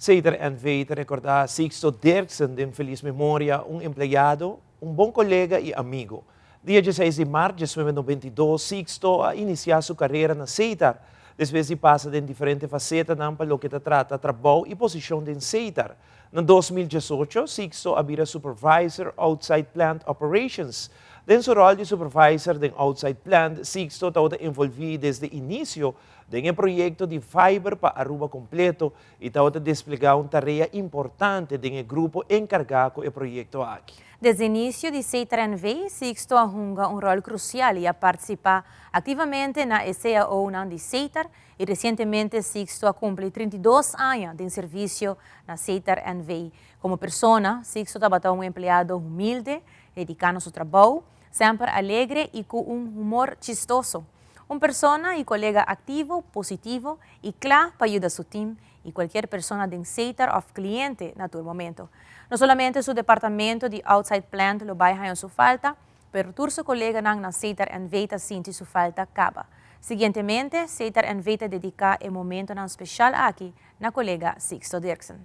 Zeter en weten recordar Sixto Dirksen de feliz memoria, um empregado, um bom colega e amigo. Dia 16 de março de 1992, Sixto a iniciar sua carreira na Zeter. Depois de passar em diferentes facetas para o que trata trabalho e posição de Zeter. Em 2018, Sixto vira Supervisor Outside Plant Operations. Den seu rol de supervisor de outside plant, Sixto está envolvido desde o início de projeto de fiber para Aruba completo e está desplegar uma tarefa importante do grupo encarregado do projeto aqui. Desde o início de CETRNV, Sixto arrunga um rol crucial e a participar ativamente na SAO de CETR e recentemente Sixto cumple 32 anos de serviço na CETRNV. Como pessoa, Sixto estava um empregado humilde, dedicado ao seu trabalho, sempre alegre e com um humor chistoso. Uma pessoa e colega ativo, positivo e claro para ajudar seu time e qualquer pessoa de CETR ou cliente na todo momento. Não somente seu departamento de outside plant lo vai a sua falta, pero todos seus colegas na CETRNV sente sua falta acaba. Seguintemente, CETRNV dedica um momento especial aqui na colega Sixto Dirksen.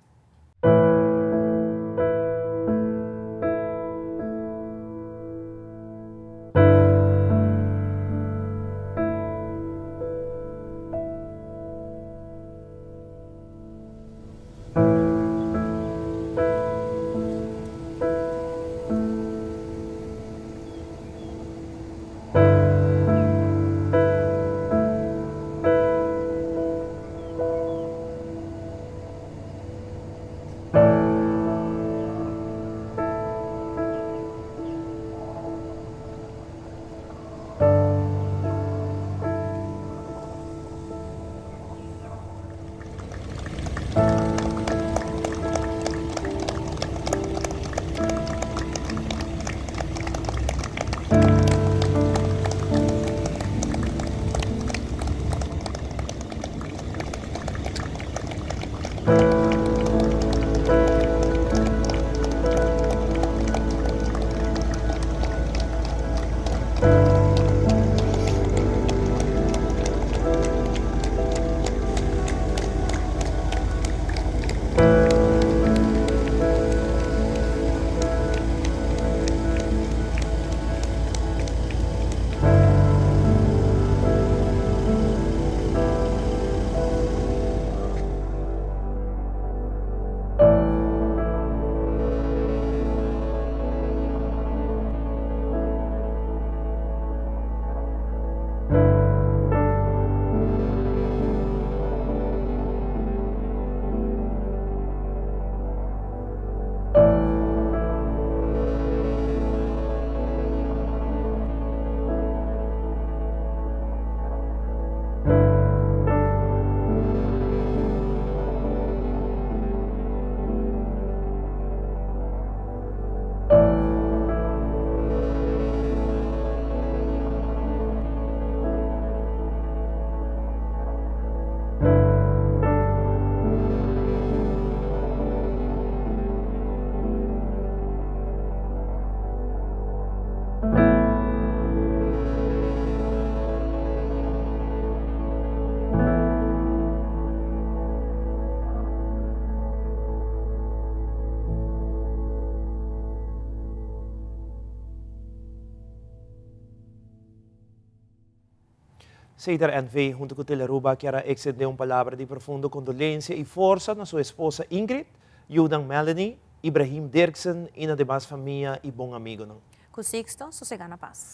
CETRNV, junto com o Teleruba, quer extender uma palavra de profunda condolência e força na sua esposa Ingrid, Judan Melanie, Ibrahim Dirksen e na demais família e bom amigo. Com Sixto, sossega na paz.